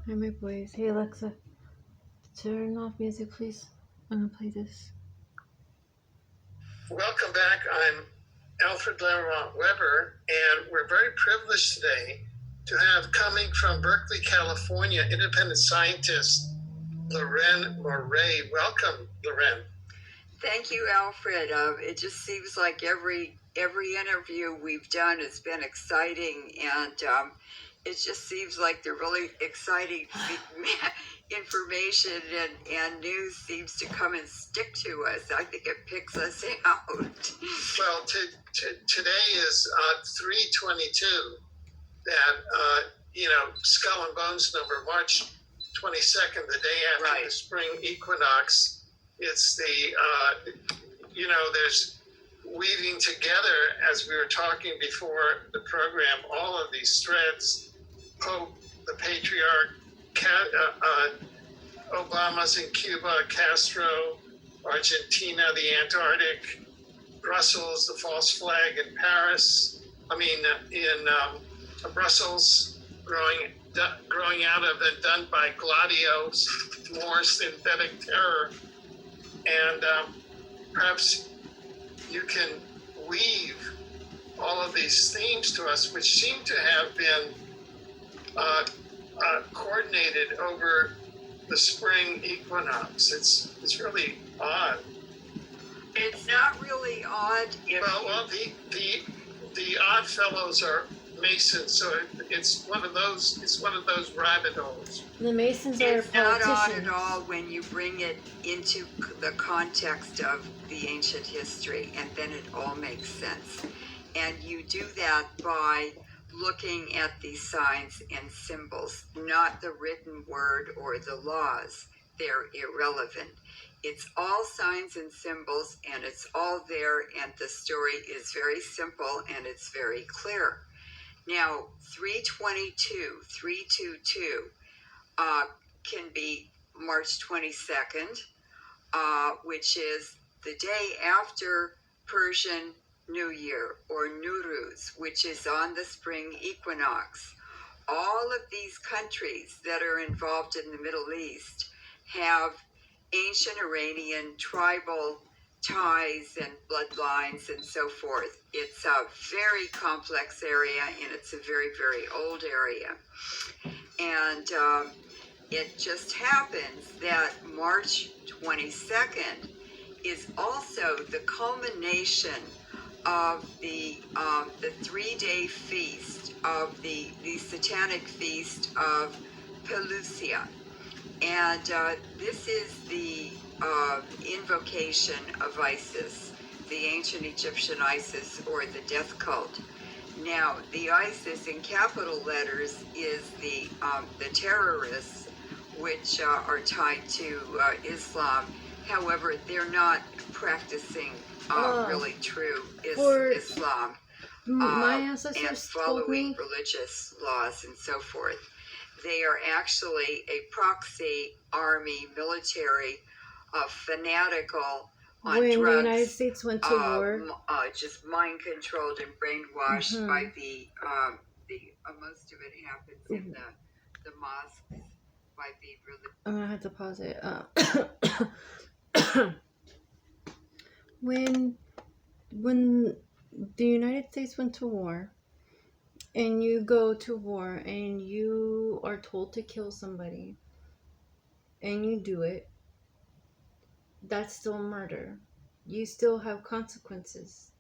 Hi, my boys. Hey, Alexa, turn off music, please. I'm gonna play this. Welcome back. I'm Alfred Lamont Weber, and we're very privileged today to have coming from Berkeley, California, independent scientist Loren Moray. Welcome, Loren. Thank you, Alfred. It just seems like every interview we've done has been exciting, and it just seems like the really exciting information and news seems to come and stick to us. I think it picks us out. Well, today is 3/22. That Skull and Bones number, March 22nd, the day after Right. the spring equinox. It's there's weaving together, as we were talking before the program, all of these threads: Pope, the patriarch, Obama's in Cuba, Castro, Argentina, the Antarctic, Brussels, the false flag in Paris. In Brussels, growing out of and done by Gladio's more synthetic terror. And perhaps you can weave all of these themes to us, which seem to have been coordinated over the spring equinox. It's really odd. It's not really odd. Well, the odd fellows are Masons, so it's one of those rabbit holes. The Masons are It's not odd politicians. at all when you bring it into the context of the ancient history, and then it all makes sense. And you do that by looking at the signs and symbols, not the written word or the laws. They're irrelevant. It's all signs and symbols, and it's all there, and the story is very simple and it's very clear. Now, 322 can be March 22nd, which is the day after Persian New Year, or Nowruz, which is on the spring equinox. All of these countries that are involved in the Middle East have ancient Iranian tribal ties and bloodlines and so forth. It's a very complex area, and it's a very, very old area. And it just happens that March 22nd is also the culmination of the 3-day feast of the satanic feast of Pelusia. And this is the invocation of Isis, the ancient Egyptian Isis, or the death cult. Now, the Isis in capital letters is the terrorists, which are tied to Islam. However, they're not practicing really true Islam My and ancestors told following me religious laws and so forth. They are actually a proxy army, military, fanatical on when drugs. the United States went to war. Just mind controlled and brainwashed by the most of it happens in the mosques by the religion. I'm gonna have to pause it. When the United States went to war, and you go to war and you are told to kill somebody, and you do it, that's still murder. You still have consequences.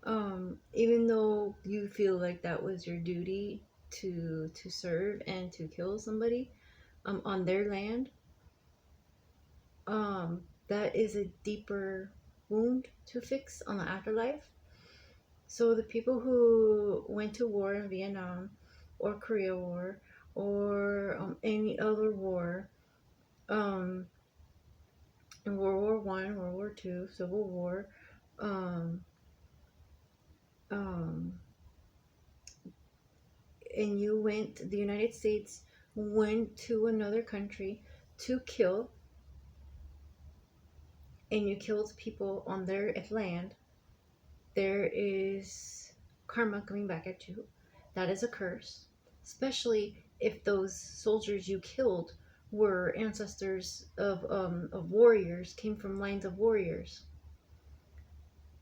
Even though you feel like that was your duty to serve and to kill somebody on their land, that is a deeper wound to fix on the afterlife. So the people who went to war in Vietnam or Korea War or any other war, in World War One, World War Two, Civil War, and the United States went to another country to kill, and you killed people on their land, there is karma coming back at you. That is a curse, especially if those soldiers you killed were ancestors of warriors, came from lines of warriors.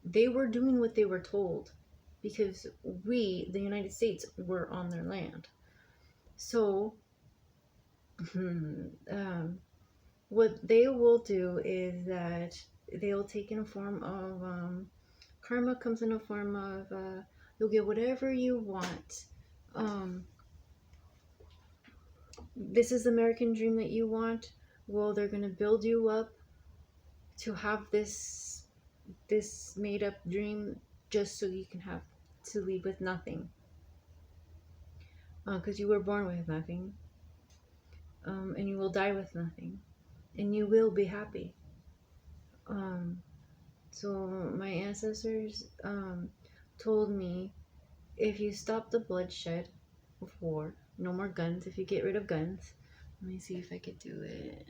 They were doing what they were told because we, the United States, were on their land. So, what they will do is that they'll take in a form of karma comes in a form of you'll get whatever you want. This is the American dream that you want. Well, they're gonna build you up to have this made up dream just so you can have to leave with nothing. Because you were born with nothing, and you will die with nothing, and you will be happy. So my ancestors told me, if you stop the bloodshed of war, no more guns. If you get rid of guns, let me see if I could do it.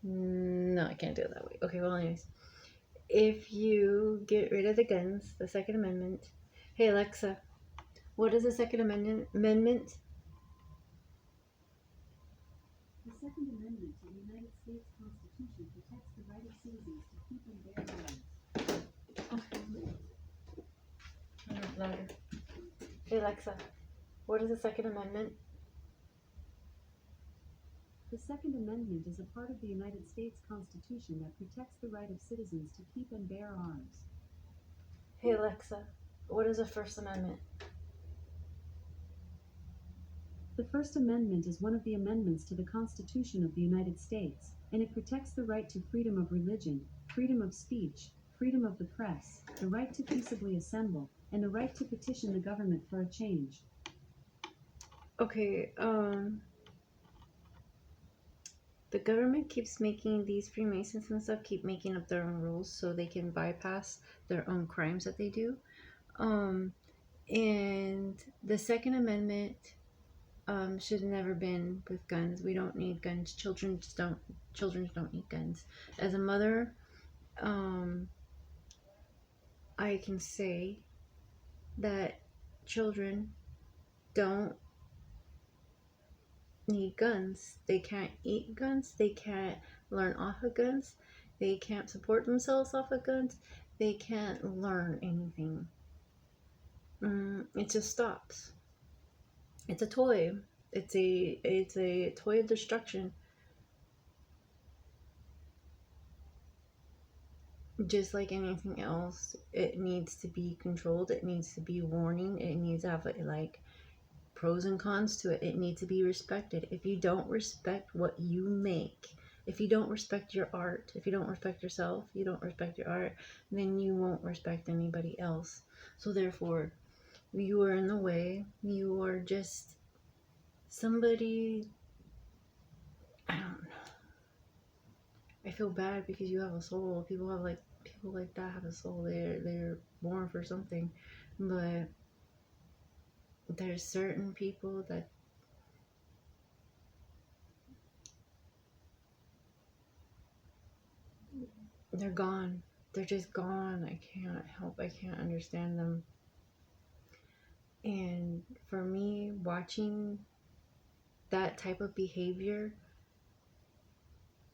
No, I can't do it that way. Okay, well, anyways, if you get rid of the guns, the Second Amendment. Hey Alexa, what is the Second Amendment? The Second Amendment to the United States Constitution protects the right of citizens to keep and bear arms. Louder. Hey Alexa, what is the Second Amendment? The Second Amendment is a part of the United States Constitution that protects the right of citizens to keep and bear arms. Hey Alexa, what is the First Amendment? The First Amendment is one of the amendments to the Constitution of the United States, and it protects the right to freedom of religion, freedom of speech, freedom of the press, the right to peaceably assemble, and the right to petition the government for a change. Okay, the government keeps making these Freemasons and stuff keep making up their own rules so they can bypass their own crimes that they do. And the Second Amendment should have never been with guns. We don't need guns. Children don't need guns. As a mother, I can say that children don't need guns. They can't eat guns. They can't learn off of guns. They can't support themselves off of guns. They can't learn anything. It just stops. It's a toy. It's a toy of destruction. Just like anything else, it needs to be controlled. It needs to be warning. It needs to have like pros and cons to it. It needs to be respected. If you don't respect what you make, if you don't respect your art, if you don't respect yourself, you don't respect your art, then you won't respect anybody else. So therefore, you are in the way. You are just somebody. I don't know. I feel bad because you have a soul. People like that have a soul. They're born for something, but there's certain people that they're gone. They're just gone. I can't help. I can't understand them. And for me, watching that type of behavior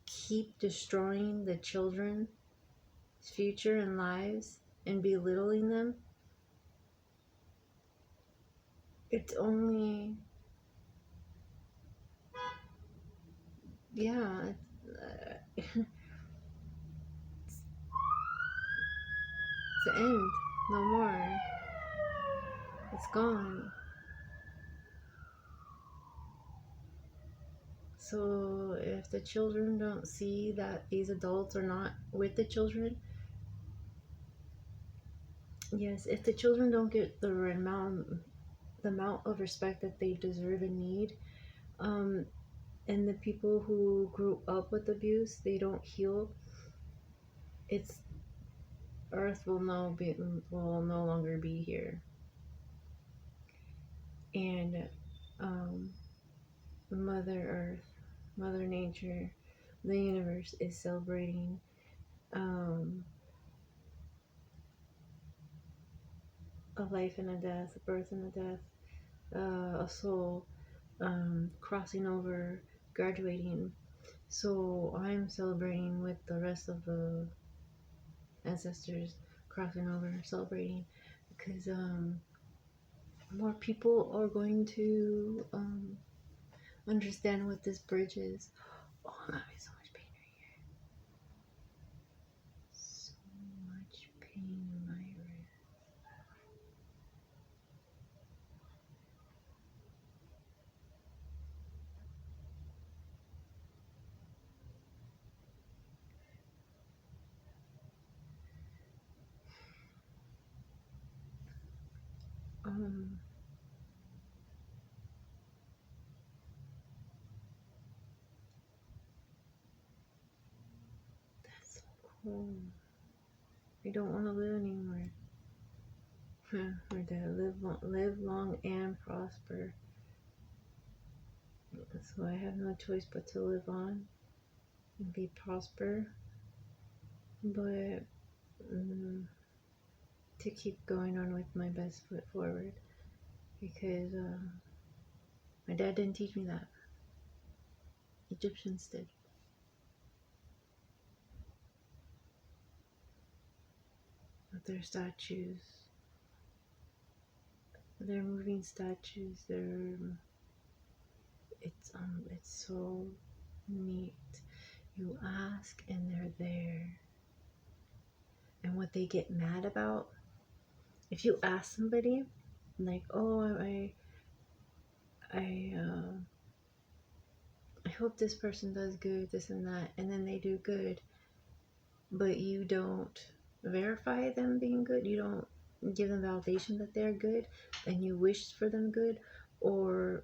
keep destroying the children's future and lives and belittling them, it's only, yeah, it's the end. No more. It's gone. So if the children don't see that these adults are not with the children, yes, if the children don't get the amount of respect that they deserve and need, and the people who grew up with abuse, they don't heal, it's Earth will no longer be here. And Mother Earth, Mother Nature, the universe is celebrating a life and a death, a birth and a death, a soul, crossing over, graduating. So I'm celebrating with the rest of the ancestors, crossing over, celebrating, because more people are going to understand what this bridge is. Oh, I'm having so much pain right here. So much pain in my wrist. Um, that's so cool. I don't want to live anymore. My dad live long and prosper. So I have no choice but to live on and be prosper, but to keep going on with my best foot forward, because my dad didn't teach me that. Egyptians did. With their statues, they're moving statues. It's so neat. You ask and they're there. And what they get mad about, if you ask somebody, like, oh, I hope this person does good, this and that, and then they do good, but you don't verify them being good, you don't give them validation that they're good, and you wish for them good, or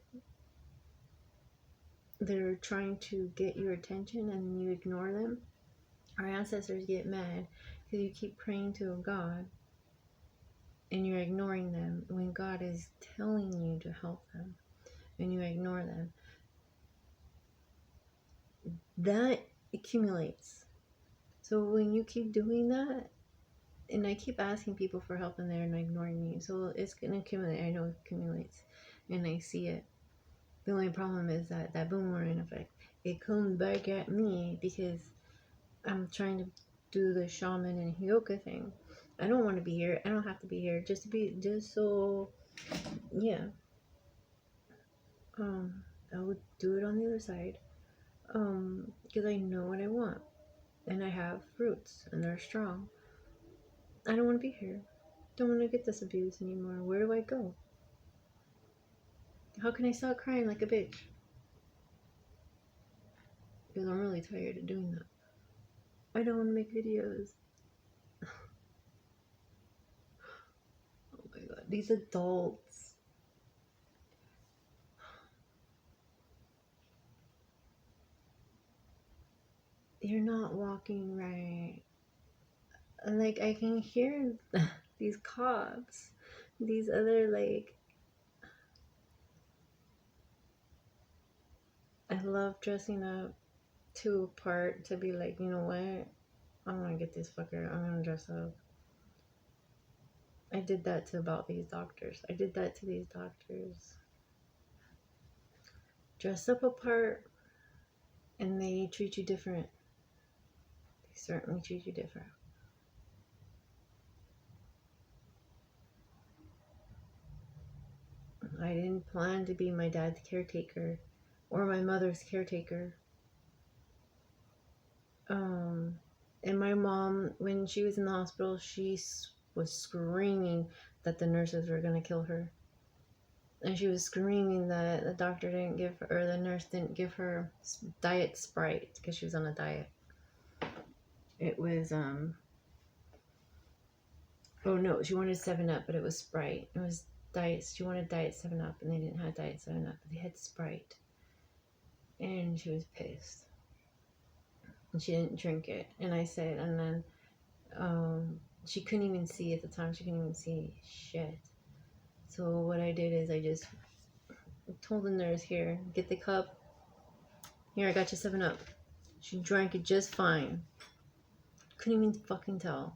they're trying to get your attention and you ignore them. Our ancestors get mad because you keep praying to a God and you're ignoring them when God is telling you to help them, and you ignore them. That accumulates. So when you keep doing that, and I keep asking people for help and they're not ignoring me, so it's gonna accumulate. I know it accumulates, and I see it. The only problem is that boomerang effect. It comes back at me because I'm trying to do the shaman and Hyoka thing. I don't want to be here. I don't have to be here just so, yeah. I would do it on the other side. Because I know what I want, and I have roots, and they're strong. I don't want to be here. Don't want to get this abuse anymore. Where do I go? How can I stop crying like a bitch? Because I'm really tired of doing that. I don't want to make videos. Oh my god, these adults. You're not walking right. Like, I can hear these cops, these other, like, I love dressing up to a part to be like, you know what? I'm gonna get this fucker. I'm gonna dress up. I did that to about these doctors. I did that to these doctors. Dress up a part and they treat you different. They certainly treat you different. I didn't plan to be my dad's caretaker or my mother's caretaker. And my mom, when she was in the hospital, she was screaming that the nurses were gonna kill her. And she was screaming that the doctor didn't give her, or the nurse didn't give her diet Sprite because she was on a diet. It was, oh no, she wanted 7-Up, but it was Sprite. It was diet, she wanted diet 7-Up, and they didn't have diet 7-Up, but they had Sprite. And she was pissed. And she didn't drink it. And I said, and then, she couldn't even see at the time, she couldn't even see shit. So what I did is I just told the nurse, here, get the cup. Here, I got you 7-Up. She drank it just fine. Couldn't even fucking tell.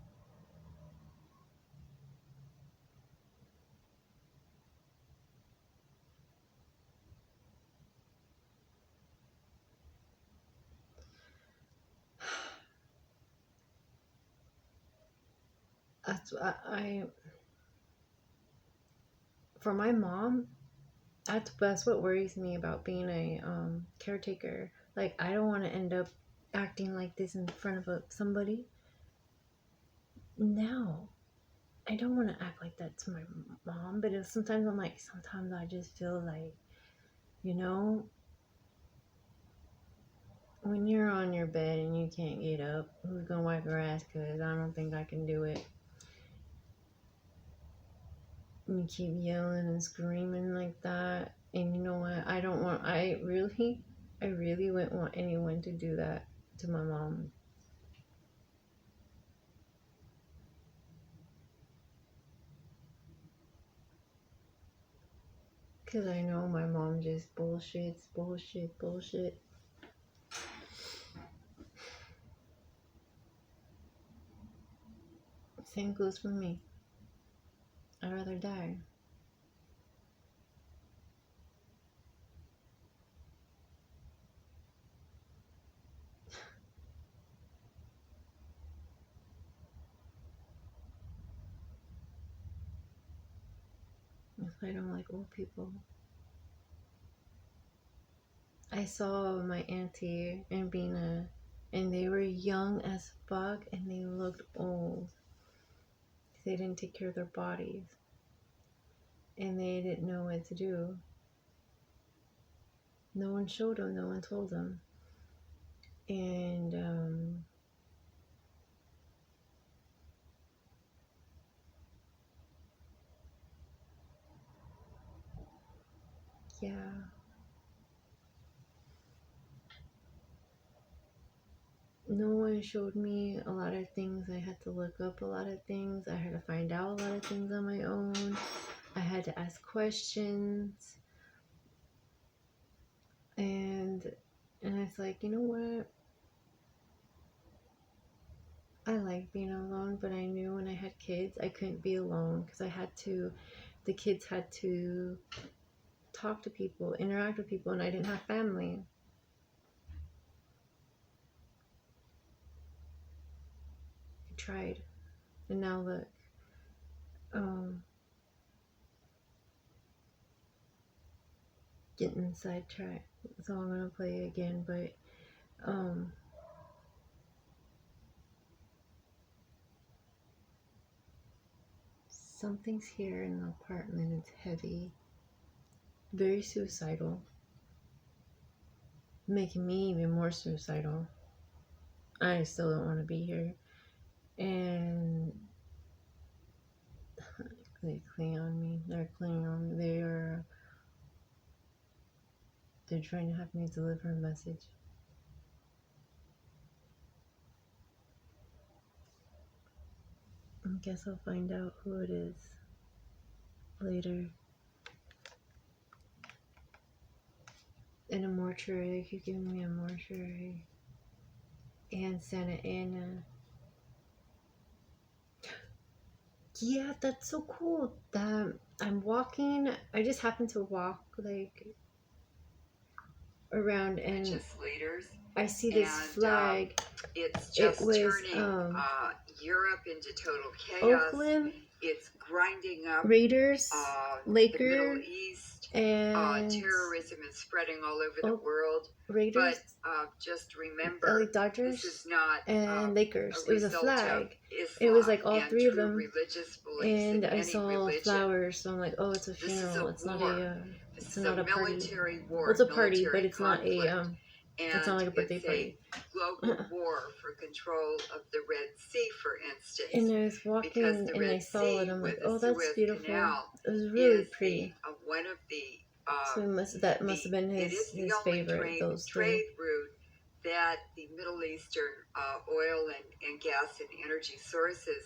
That's for my mom. That's what worries me about being a caretaker. Like, I don't want to end up acting like this in front of somebody. No, I don't want to act like that to my mom. But sometimes I'm like, sometimes I just feel like, you know, when you're on your bed and you can't get up, who's gonna wipe your ass? Cause I don't think I can do it. And you keep yelling and screaming like that, and you know what? I really wouldn't want anyone to do that to my mom. Cause I know my mom just bullshit. Same goes for me. I'd rather die. That's why I don't like old people. I saw my auntie and Bina, and they were young as fuck, and they looked old. They didn't take care of their bodies, and they didn't know what to do. No one showed them, no one told them. And yeah, no one showed me a lot of things. I had to look up a lot of things. I had to find out a lot of things on my own. I had to ask questions. And it's like, you know what? I like being alone, but I knew when I had kids, I couldn't be alone because the kids had to talk to people, interact with people, and I didn't have family. I tried, and now look. Getting sidetracked, so I'm gonna play again, but something's here in the apartment. It's heavy, very suicidal, making me even more suicidal. I still don't want to be here, and they cling on me. They're clinging on me. They're trying to have me deliver a message. I guess I'll find out who it is later. In a mortuary, they keep giving me a mortuary. And Santa Ana. Yeah, that's so cool. That I'm walking. I just happened to walk like around, and leaders. I see this flag. It's It just was turning Europe into total chaos. Oakland It's grinding up Raiders, the Lakers, Middle East. and Terrorism is spreading all over the world. Raiders, But just remember, LA Dodgers, this is not and Lakers. It was a flag. Islam It was like all three of true them. religious beliefs And in I any saw religion. flowers, so I'm like, oh, it's a This is funeral. a It's not war. a This it's is not a a party. military war. Well, it's a party, military but it's conflict. not a it's not like a birthday it's party. a global war for control of the Red Sea, for instance. And I was walking Because the and Red I saw it. Sea, I'm like, with the oh, that's Suez beautiful. Canal, It was really is pretty. one of the So that must have been it his is the only favorite. Those trade three. route that the Middle Eastern oil and gas and energy sources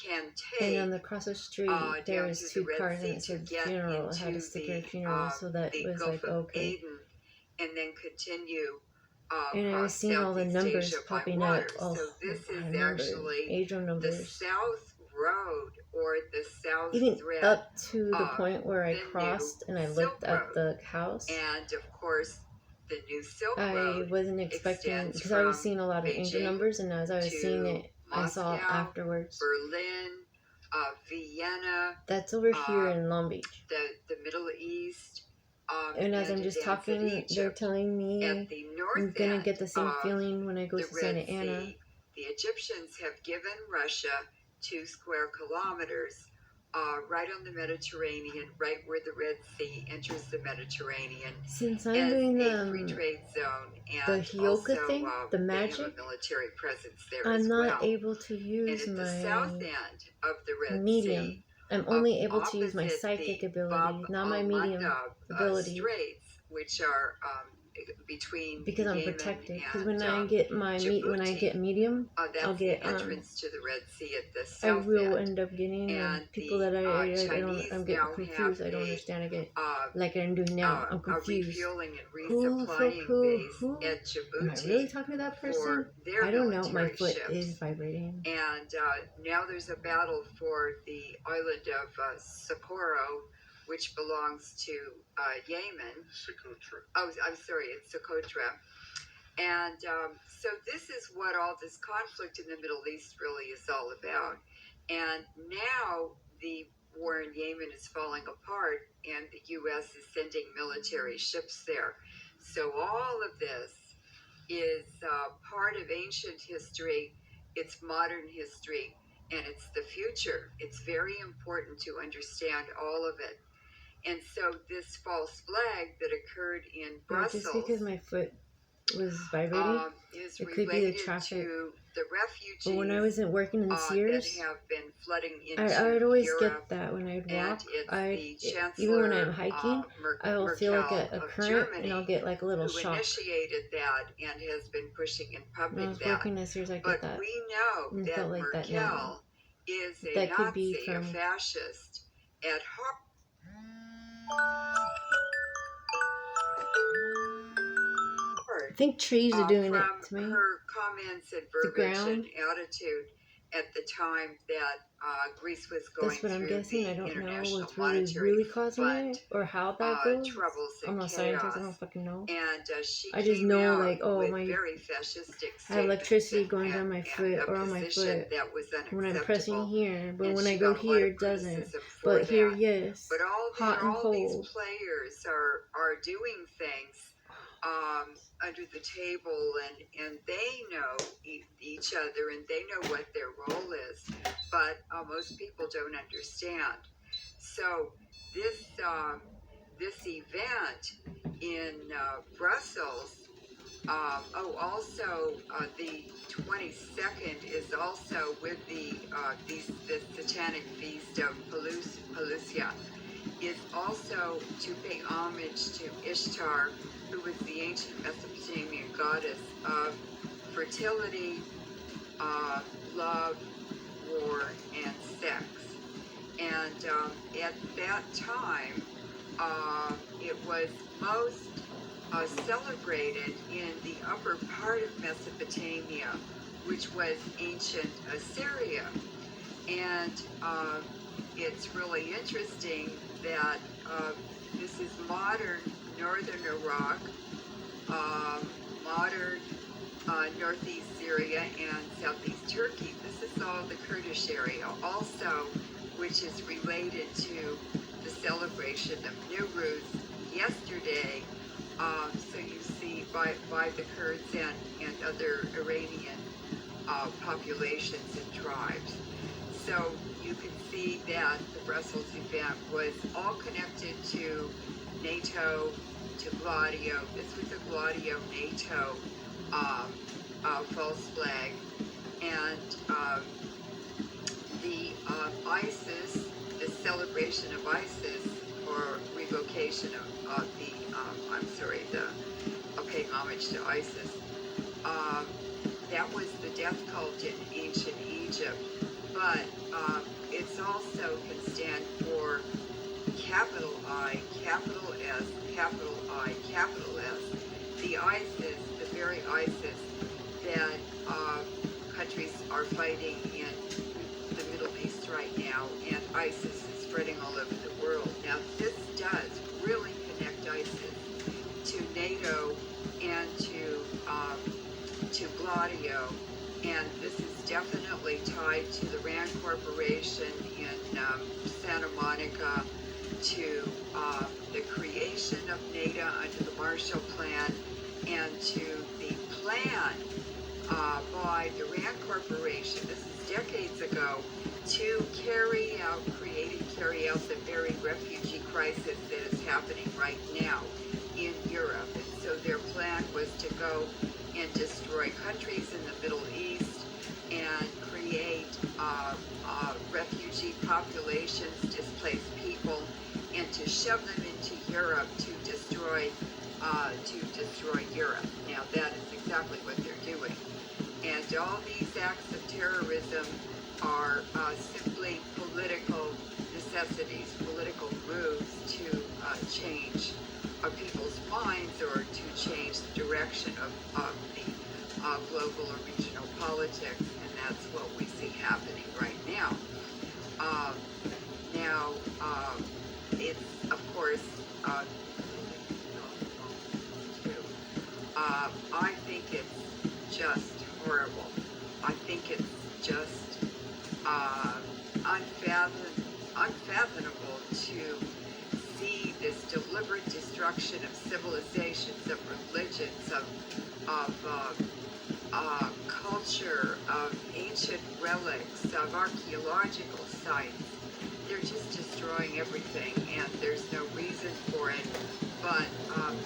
can take. And on the across the street, there was two cars, and it said funeral. It had a sticker of funeral, so that was Gulf like, of okay. Aden, and then continue. And I was seeing all the numbers popping up. Oh, so this is numbers, actually Angel the numbers. South Road, or the South Even Thread, up to the point where I the crossed and I new looked Silk at Road. the house. And of course, the new Silk I Road wasn't expecting, extends because I was from seeing a lot of angel Beijing numbers, and as I was to seeing it, I saw Moscow, afterwards. Berlin, Vienna, That's over here in Long Beach. the Middle East, And as I'm to just dance at talking, they're Egypt. telling me At the I'm north gonna end get the same of feeling when I go the to Red Santa Ana. Sea, the Egyptians have given Russia 2 square kilometers right on the Mediterranean, right where the Red Sea enters the Mediterranean, Since I'm as doing a free trade zone, the and Hyoka also thing, the they have magic, a military presence there I'm as not well. able to And use at the my south end of the Red medium. Sea, I'm only able to use my opposite psychic the ability, Bab not my al medium Mandab ability, Straits, which are between because I'm Yemen protected. Because and when I get Djibouti. medium, I'll That's get the entrance to the Red Sea at the I south will end. end up getting And people the that I don't Chinese I'm now getting have confused. I don't understand. I get uh, like I'm doing now. I'm a confused. refueling and Who the fuck resupplying base at am I really Djibouti talking to that person? for their I don't know. My military foot ships. is vibrating. And now there's a battle for the island of Socorro, which belongs to Yemen. Socotra. Oh, I'm sorry, it's Socotra. And so this is what all this conflict in the Middle East really is all about. And now the war in Yemen is falling apart, and the U.S. is sending military ships there. So all of this is part of ancient history, it's modern history, and it's the future. It's very important to understand all of it. And so this false flag that occurred in Brussels, just because my foot was vibrating, is it could be the related traffic. to the refugees But when I wasn't working in Sears, that have been flooding into I'd always Europe. get that when I'd And walk. it's the Even when I'm Chancellor hiking, I'll feel like Merkel a of current, and I'll Germany get like a little who shock. initiated that and has been pushing in When I public was that. working in Sears, I get But that. we know And it that felt like that now. Merkel is a That could be Nazi, a from. fascist at heart. I think trees are doing it From to me. her comments and verbiage and attitude at the time that Greece was going That's what I'm through guessing. the I don't know International what's Monetary really causing Fund it or how that goes. troubles I'm and not a scientist. I chaos. don't fucking know. And she I just came know, out like, oh, with my, very fascistic I have electricity statements going down my foot and or a on my position foot that was when I'm pressing unacceptable. here. But And when I she go got a lot here, of it doesn't. criticism for But that. here, yes. But Hot and all these cold. players are doing things under the table, and they know each other, and they know what their role is, but most people don't understand. So this event in Brussels. Also, the 22nd is also with the Satanic Feast of Pelusia, is also to pay homage to Ishtar, who was the ancient Mesopotamian goddess of fertility, love, war, and sex. And at that time, it was most celebrated in the upper part of Mesopotamia, which was ancient Assyria. And it's really interesting that this is modern northern Iraq, modern northeast Syria, and southeast Turkey. This is all the Kurdish area also, which is related to the celebration of Nowruz yesterday. So you see by the Kurds and other Iranian populations and tribes. So you can see that the Brussels event was all connected to NATO, to Gladio. This was a Gladio NATO false flag. And the ISIS, the celebration of ISIS, or revocation of the, paying homage to ISIS, that was the death cult in ancient Egypt. But it's also can stand for capital I, capital S, capital I, capital S. The ISIS, the very ISIS that countries are fighting in the Middle East right now, and ISIS is spreading all over the world. Now, this does really connect ISIS to NATO and to Gladio and this is definitely tied to the Rand Corporation in Santa Monica, to the creation of NADA under the Marshall Plan, and to the plan by the Rand Corporation, this is decades ago, to carry out the very refugee crisis that is happening right now in Europe. And so their plan was to go and destroy countries in the Middle East and create refugee populations, displaced people, and to shove them into Europe to destroy Europe. Now that is exactly what they're doing. And all these acts of terrorism are simply political necessities, political moves to change people's minds or to change the direction of the global or regional politics, and that's what we see happening right now. It's, of course, I think it's just horrible. I think it's just unfathomable to see this deliberate destruction of civilizations, of religions, of culture, of ancient relics, of archaeological sites. They're just destroying everything, and there's no reason for it. But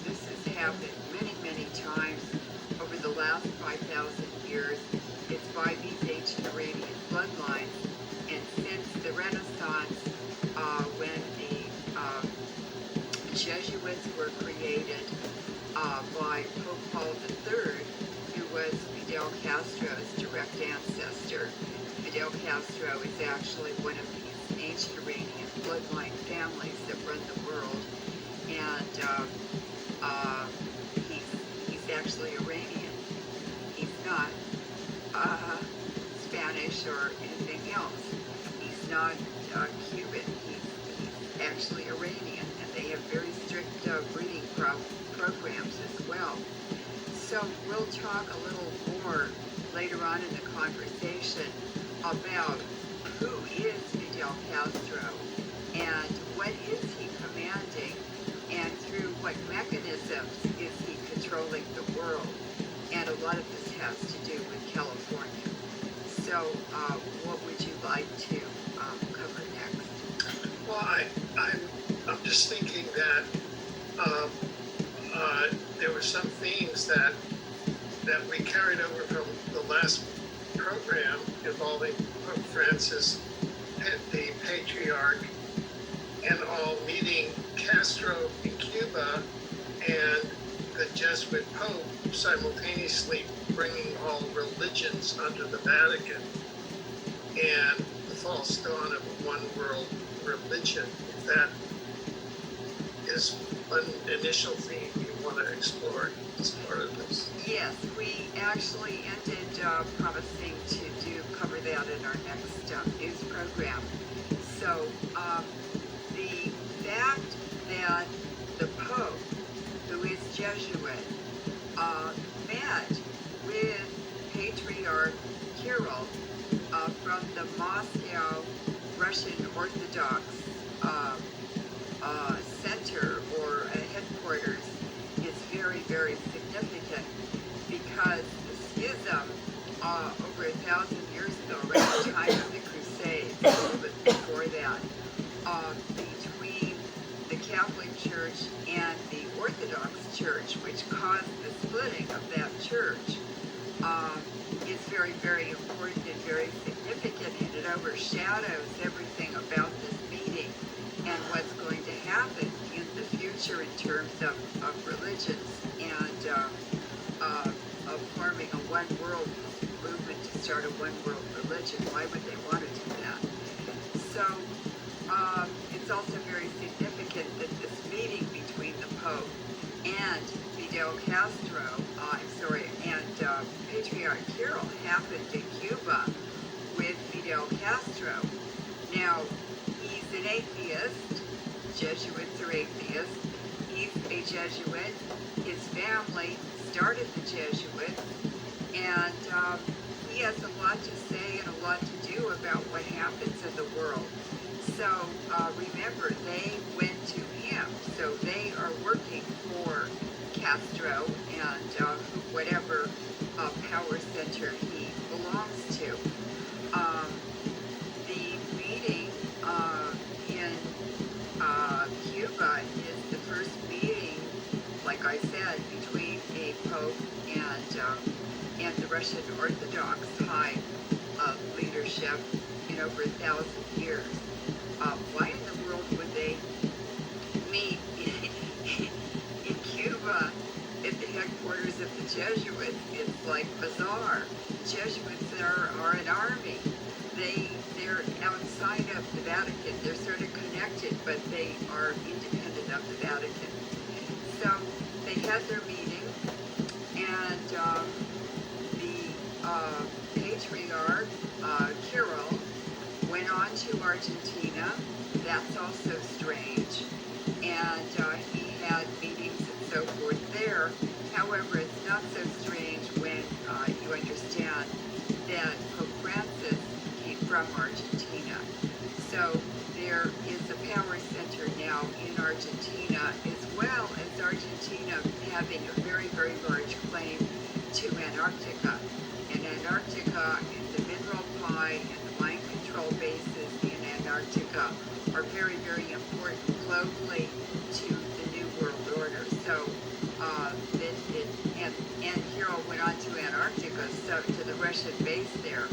this has happened many, many times over the last 5,000 years. It's by these ancient Iranian bloodlines, and since the Renaissance, when the Jesuits were created by Pope Paul III, who was Fidel Castro's direct ancestor. Fidel Castro is actually one of these ancient Iranian bloodline families that run the world, and he's actually Iranian. He's not Spanish or anything else. He's not Cuban. He's actually Iranian, and they have very strict breeding programs as well. So we'll talk a little more later on in the conversation about who is Fidel Castro and what is he commanding and through what mechanisms is he controlling the world. And a lot of this has to do with California. So what would you like to cover next? Well, I'm just thinking that there were some themes that we carried over from the last program involving Pope Francis, the Patriarch, and all meeting Castro in Cuba and the Jesuit Pope simultaneously bringing all religions under the Vatican and the false dawn of a one world religion. If that is an initial theme you want to explore as part of this. Yes, we actually ended promising to cover that in our next news program. So the fact that the Pope, who is Jesuit, met with Patriarch Kirill from the Moscow Russian Orthodox center or headquarters is very, very significant, because the schism over 1,000 years ago, around the time of the Crusades, a little bit before that, between the Catholic Church and the Orthodox Church, which caused the splitting of that church, is very, very important and very significant, and it overshadows everything about this meeting and what's going to happen in the future in terms of religions and of forming a one world movement to start a one world religion. Why would they want to do that? So it's also very significant that this meeting between the Pope and Fidel Castro, and Patriarch Kirill happened in Cuba with Fidel Castro. Now, he's an atheist. Jesuits are atheists. He's a Jesuit. His family started the Jesuits, and he he has a lot to say and a lot to do about what happens in the world. So remember, they went to him, so they are working for Castro and whatever power center he belongs to. The meeting in Cuba is the first meeting, like I said, between a pope and the Russian Orthodox high leadership in over 1,000 years. Why in the world would they meet in Cuba at the headquarters of the Jesuits? It's like bizarre. Jesuits are an army. They're outside of the Vatican. They're sort of connected, but they are independent of the Vatican. So they had their meeting, and the patriarch, Kirill, went on to Argentina. That's also strange. And he had meetings and so forth there. However, it's not so strange when you understand that Pope Francis came from Argentina. So there is a power center now in Argentina, as well as Argentina having a very, very large claim to Antarctica. And Antarctica and the mineral pie and the mind control bases in Antarctica are very, very important globally to the New World Order. So, and Hero went on to Antarctica, so to the Russian base there.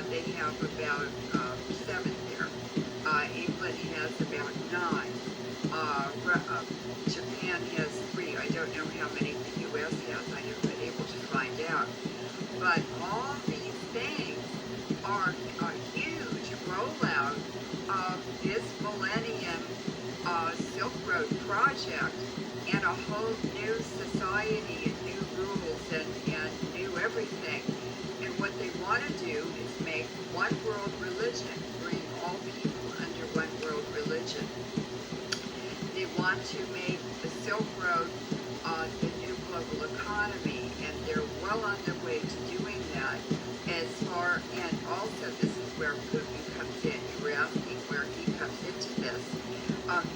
They have about 7 there. England has about 9. Japan has 3. I don't know how many the U.S. has. I haven't been able to find out. But all these things are a huge rollout of this Millennium Silk Road project and a whole new society and new rules and new everything. And what they want to do is make one world religion, bring all people under one world religion. They want to make the Silk Road the new global economy, and they're well on their way to doing that. As far, and also this is where Putin comes in. You were asking where he comes into this.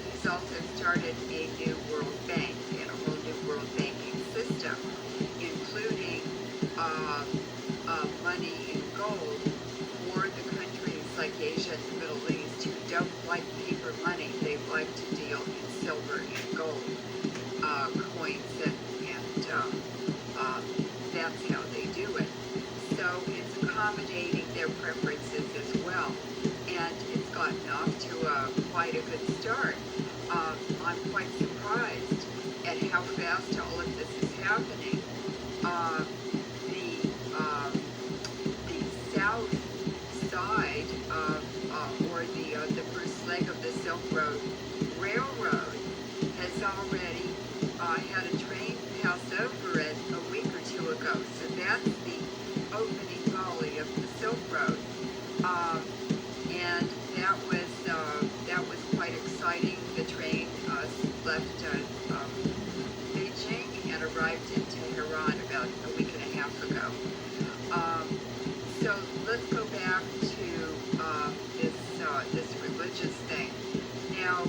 He's also started a new world bank and a whole new world banking system, including money in gold for the countries like Asia and the Middle East who don't like paper money. They like to deal in silver and gold coins, and that's how they do it. So it's accommodating their preferences as well, and it's gotten off to quite a good start. I'm quite surprised at how fast all of this is happening. The south side of, or the first leg of the Silk Road Railroad has already had a train pass over it a week or 2 ago. So that's the opening volley of the Silk Road, and that was quite exciting. The train left Beijing and arrived in Tehran about a week and a half ago. So let's go back to this religious thing. Now,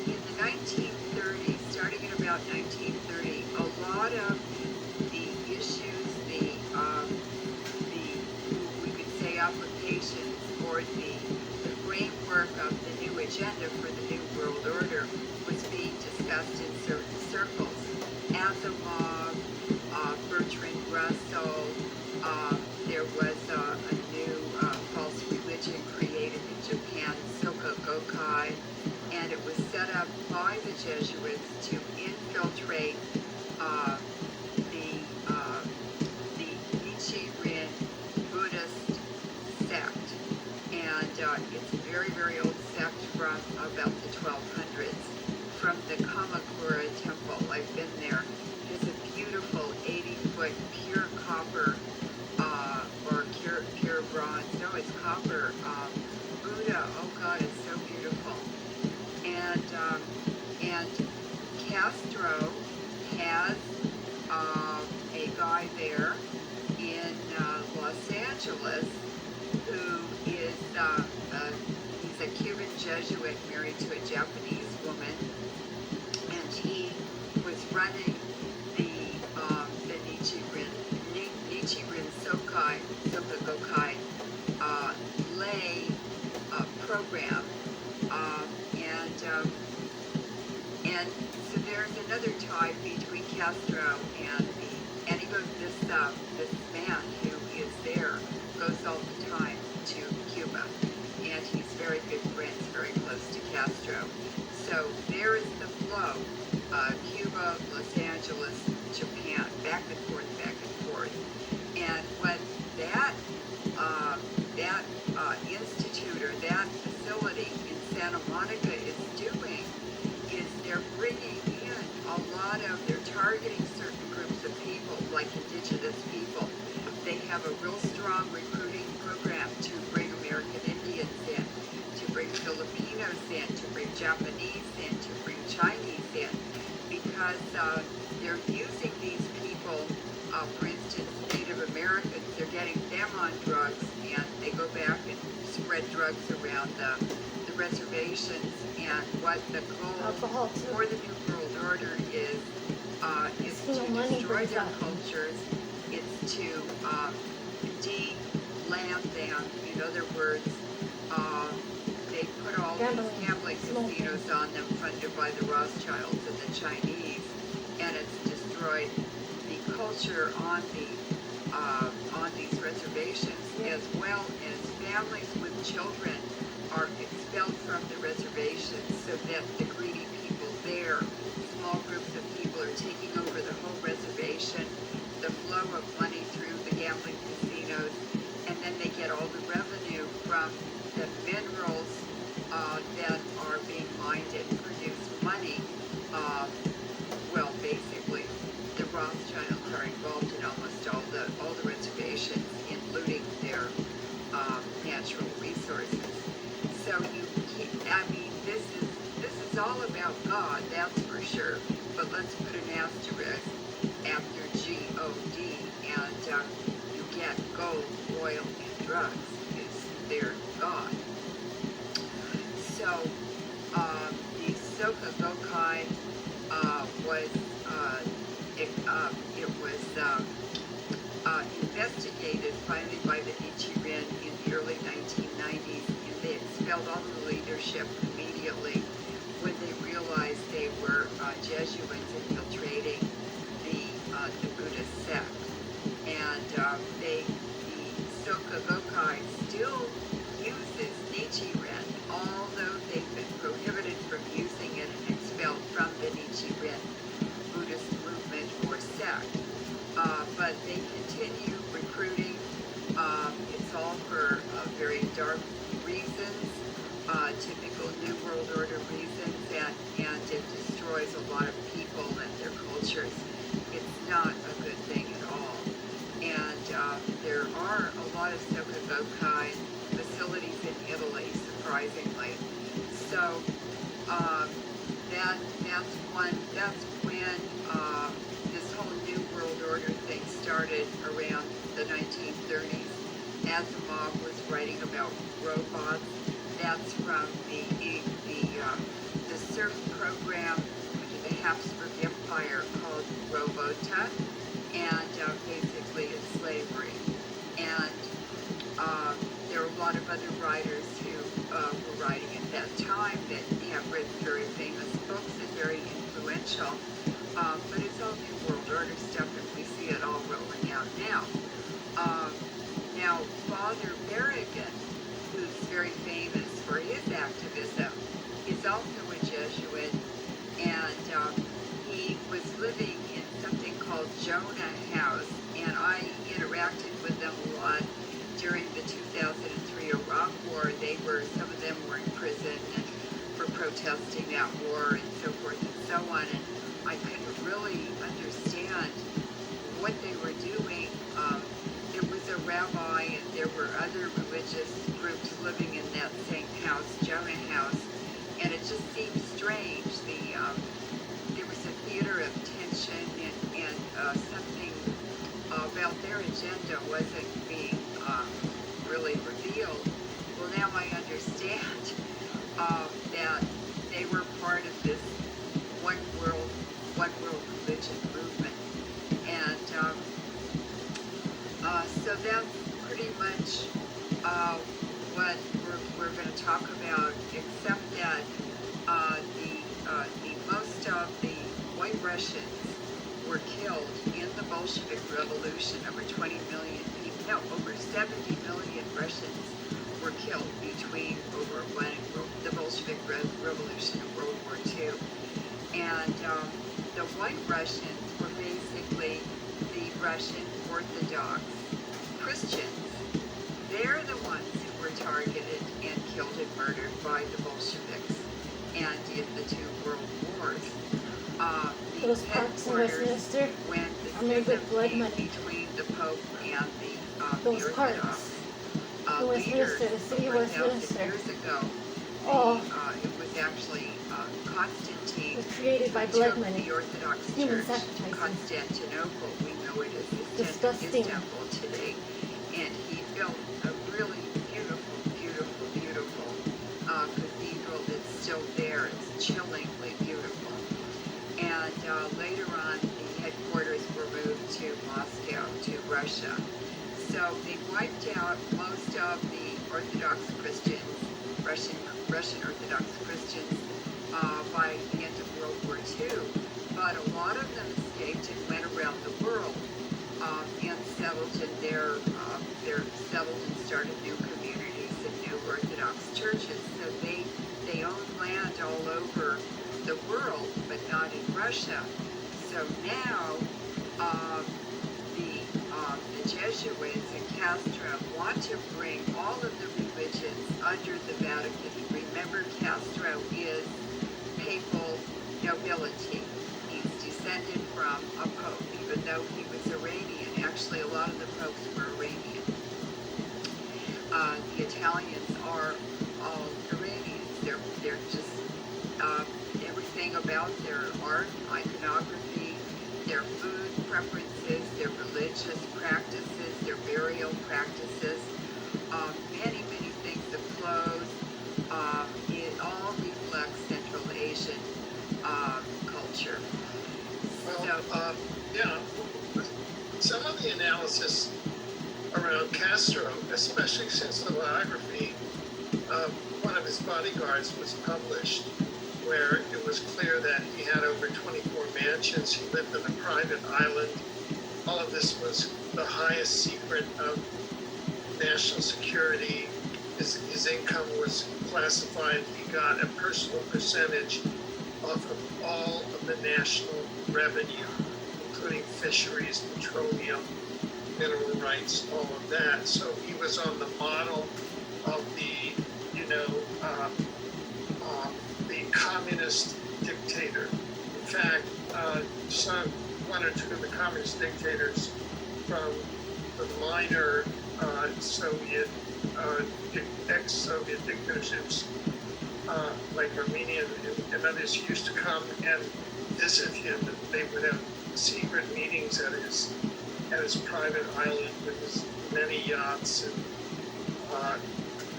in the 1930s, starting in about 1930, a lot of the issues, we could say applications or the framework of the new agenda for the New World Order was being discussed in certain circles. Asimov, Bertrand Russell, there was a new false religion created in Japan, Soka Gokkai, and it was set up by the Jesuits to infiltrate the Nichiren Buddhist sect. And it's a very, very old sect from about the 1200s, from the Kamakura temple. I've been there. It's a beautiful 80-foot pure copper, or pure bronze. No, it's copper. Buddha. Oh God, it's so beautiful. And Jesuit married to a Japanese woman, and he was running the Nichiren Soka Gakkai lay program, and so there's another tie between Castro and he goes this man who is there goes all the time to Cuba, and he's very good friends, very close to Castro. So there is the flow, Cuba, Los Angeles, Japan, back and forth, and what that institute or that facility in Santa Monica is doing is they're bringing in they're targeting certain groups of people, like indigenous people. They have a real strong recruiting program to bring American Indians in, to bring Filipinos in, to bring Japanese in, to bring Chinese in, because they're using these people, for instance, Native Americans, they're getting them on drugs, and they go back and spread drugs around the reservations, and what the goal Alcohol too. for the New World Order is to money destroy brings their out. cultures, it's to de-land them. In other words, they put all these gambling casinos on them funded by the Rothschilds and the Chinese, and it's destroyed the culture on these reservations, as well as families with children are expelled from the reservations, so that the greedy people there, small groups of people, are taking over the whole reservation, the flow of money through the gambling casinos, and then they get all the revenue from the minerals that are being mined and produce money. Well, basically, the Rothschilds are involved in almost all the reservations in looting their natural resources. So this is all about God, that's for sure. But let's put an asterisk after G-O-D, and you get gold, oil, and drugs is their God. So the Soka Gakkai was investigated finally by the Nichiren in the early 1990s, and they expelled all the leadership immediately when they realized they were Jesuits infiltrating the Buddhist sect. And the Soka Gakkai still uses Nichiren, although they've been prohibited from using it and expelled from the Nichiren Buddhist movement or sect. But they continue recruiting. It's all for very dark reasons, typical New World Order reasons, and it destroys a lot of people and their cultures. It's not a good thing at all. And there are a lot of Soka Gakkai facilities in Italy, surprisingly. So that's when this whole New World Order thing started around the 1930s. Asimov was writing about robots. That's from the surf program under the Habsburg Empire called Robota, and basically it's slavery. And there are a lot of other writers who were writing at that time that have written very famous books and very influential. But it's all New World Order stuff, and we see it all rolling out now. Now, Father Berrigan, who's very famous for his activism, is also a Jesuit, and he was living in something called Jonah House, and I interacted with them a lot during the 2003 Iraq War. Some of them were in prison and for protesting that war and so forth and so on, and I couldn't really understand what they were doing. There was a rabbi and there were other religious groups living in that same house, Jonah House, and it just seemed strange. There was a theater of tension, and something about their agenda wasn't being really revealed. Well, now I understand. religion movement. And so that's pretty much what we're going to talk about, except that the most of the white Russians were killed in the Bolshevik Revolution. Over 20 million people, no, over 70 million Russians were killed between the Bolshevik Revolution and World War II. And the white Russians were basically the Russian Orthodox Christians. They're the ones who were targeted and killed and murdered by the Bolsheviks and in the two world wars. The Those parks in Westminster when are the made with schism blood came money. between the Pope and the Those Orthodox parks in leaders Westminster, the city of over 1,000 Westminster. years ago, Oh, it was actually Constantine was created by who blood took money. the Orthodox Human Church to sacrificing. Constantinople. We know it as Disgusting. Istanbul today. And he built a really beautiful, beautiful, beautiful cathedral that's still there. It's chillingly beautiful. And later on, the headquarters were moved to Moscow, to Russia. So they wiped out most of the Orthodox Christians, Russian Orthodox Christians, by the end of World War II. But a lot of them escaped and went around the world and settled in settled and started new communities and new Orthodox churches. So they own land all over the world, but not in Russia. So now the Jesuits and Castro want to bring all of the religions under the Vatican. Remember, Castro is papal nobility. He's descended from a pope, even though he was Iranian. Actually, a lot of the popes were Iranian. The Italians are all Iranians. They're just everything about their art, iconography, their food preferences, their religious practices, their burial practices, many things, the clothes, it all reflects Central Asian culture. Well, yeah, some of the analysis around Castro, especially since the biography of one of his bodyguards was published, where it was clear that he had over 24 mansions, he lived on a private island. All of this was the highest secret of national security. His income was classified. He got a personal percentage off of all of the national revenue, including fisheries, petroleum, mineral rights, all of that. So he was on the model of the communist dictator. In fact, one or two of the communist dictators from the minor Soviet, ex-Soviet dictatorships, like Armenia and others, used to come and visit him. They would have secret meetings at his private island with his many yachts, and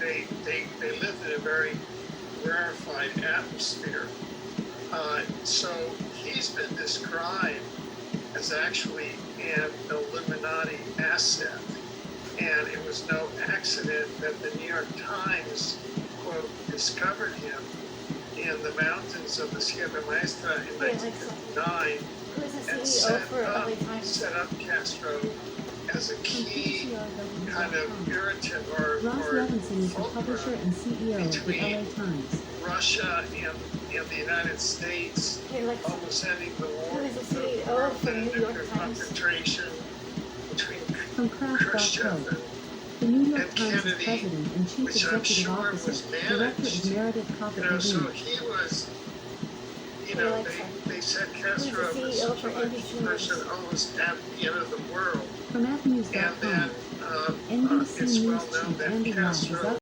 they lived in a very rarefied atmosphere. So he's been described as actually an Illuminati asset. And it was no accident that the New York Times, quote, discovered him in the mountains of the Sierra Maestra in 1959 Who is the and CEO for LA Times? set up Castro as a key kind of irritant or Ross Levinson is the fulcrum publisher and CEO of the between LA Times. Russia and the United States, Okay, Lex, almost ending the war, who is the the CEO war for of New the York nuclear Times? confrontation between From Khrushchev Crash.co. and The New York and Times' Kennedy, president and chief which I'm executive sure officer, was director managed. is Meredith Kopit So Levine. he was, Hey, Alexa, they said who's Castro the was CEO such for a NBC person News? almost at the end of the world. From And then AppNews.com, NBC it's well News known chief that Andy Ladd is Castro up